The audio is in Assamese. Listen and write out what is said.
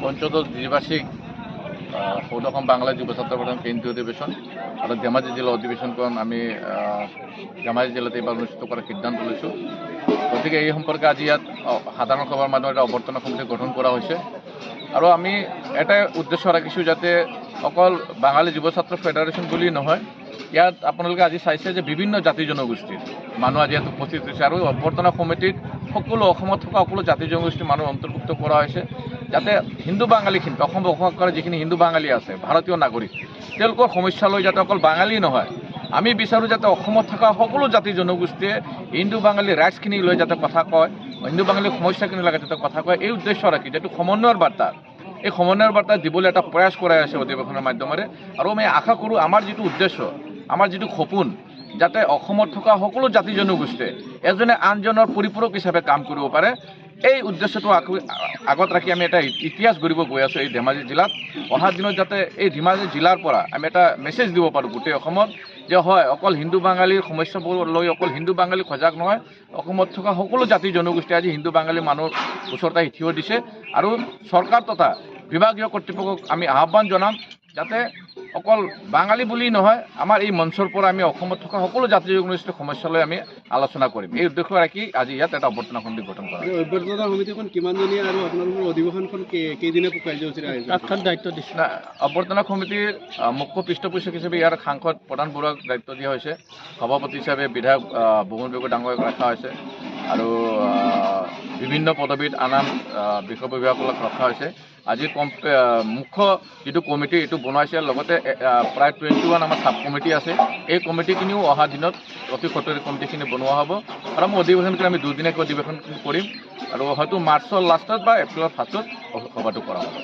পঞ্চদশ দ্বিবার্ষিক সৌদসম বাংলা যুব ছাত্র প্রধান কেন্দ্রীয় অধিবেশন আর ধেমাজি জেলা অধিবেশনখন আমি ধেমাজি জেলাতে এবার অনুষ্ঠিত করার সিদ্ধান্ত লৈছোঁ। গতিকে এই সম্পর্কে আজি ইয়াত সাধারণ সভার মাধ্যমে এটা অভ্যর্থনা সমিতি গঠন করা হয়েছে আর আমি এটা উদ্দেশ্য রাখিছোঁ যাতে অকল বাঙালী যুব ছাত্র ফেডারেশন বুলি নহয়, ইয়াত আপোনালোকে আজি চাইছে যে বিভিন্ন জাতি জনগোষ্ঠীৰ মানুহ আজি ইয়াত উপস্থিত হৈছে আৰু অভ্যৰ্থনা সমিতিত সকলো অসমত থকা সকলো জাতি জনগোষ্ঠীৰ মানুহ অন্তৰ্ভুক্ত কৰা হৈছে যাতে হিন্দু বাঙালীখিনি অসম বসবাস কৰা যিখিনি হিন্দু বাঙালী আছে ভাৰতীয় নাগৰিক তেওঁলোকৰ সমস্যা লৈ যাতে অকল বাঙালী নহয়, আমি বিচাৰোঁ যাতে অসমত থকা সকলো জাতি জনগোষ্ঠীয়ে হিন্দু বাঙালী ৰাইজখিনি লৈ যাতে কথা কয়, হিন্দু বাঙালীৰ সমস্যাখিনি লাগে যাতে কথা কয়, এই উদ্দেশ্য ৰাখি যিটো সমন্বয়ৰ বাৰ্তা এই সমন্বয়ৰ বাৰ্তা দিবলৈ এটা প্ৰয়াস কৰাই আছে অধিৱেশনৰ মাধ্যমেৰে। আৰু আমি আশা কৰোঁ আমাৰ যিটো উদ্দেশ্য আমাৰ যিটো সপোন যাতে অসমত থকা সকলো জাতি জনগোষ্ঠীয়ে এজনে আনজনৰ পৰিপূৰক হিচাপে কাম কৰিব পাৰে, এই উদ্দেশ্যটো আগত ৰাখি আমি এটা ইতিহাস গঢ়িব গৈ আছোঁ এই ধেমাজি জিলাত। অহা দিনত যাতে এই ধেমাজি জিলাৰ পৰা আমি এটা মেছেজ দিব পাৰোঁ গোটেই অসমত যে হয় অকল হিন্দু বাঙালীৰ সমস্যাবোৰ লৈ অকল হিন্দু বাঙালী সজাগ নহয়, অসমত থকা সকলো জাতি জনগোষ্ঠী আজি হিন্দু বাঙালী মানুহৰ ওচৰত আহি থিয় দিছে। আৰু চৰকাৰ তথা বিভাগীয় কৰ্তৃপক্ষক আমি আহ্বান জনাম যাতে অকল বাঙালী বুলি নহয় আমাৰ এই মঞ্চৰ পৰা আমি অসমত থকা সকলো জাতি জনগোষ্ঠীৰ সমস্যা লৈ আমি আলোচনা কৰিম, এই উদ্দেশ্য ৰাখি আজি ইয়াত এটা অভ্যৰ্থনা সমিতি গঠন কৰা হৈছে। অভ্যৰ্থনা সমিতিখন কিমানজনীয়া আৰু আপোনালোকৰ অধিৱেশনখন কেইদিনীয়া কাৰ্যসূচীৰে আয়োজন দায়িত্ব দিছে? অভ্যৰ্থনা সমিতিৰ মুখ্য পৃষ্ঠপোষক হিচাপে ইয়াৰ সাংসদ প্ৰধান বৰুৱাক দায়িত্ব দিয়া হৈছে, সভাপতি হিচাপে বিধায়ক ভুৱন গগৈ ডাঙৰীয়াক ৰখা হৈছে আৰু বিভিন্ন পদবীত আন আন বিষয়ববীয়াসকলক ৰখা হৈছে। আজি মুখ্য যিটো কমিটি এইটো বনাইছে, লগতে প্ৰায় 21 আমাৰ সাব কমিটি আছে, এই কমিটিখিনিও অহা দিনত অতি সত্তৰী কমিটিখিনি বনোৱা হ'ব আৰু আমি অধিৱেশনখিনি আমি দুদিনীয়াকৈ অধিৱেশন কৰিম আৰু হয়তো মাৰ্চৰ লাষ্টত বা এপ্ৰিলৰ ফাৰ্ষ্টত সভাটো কৰা হ'ব।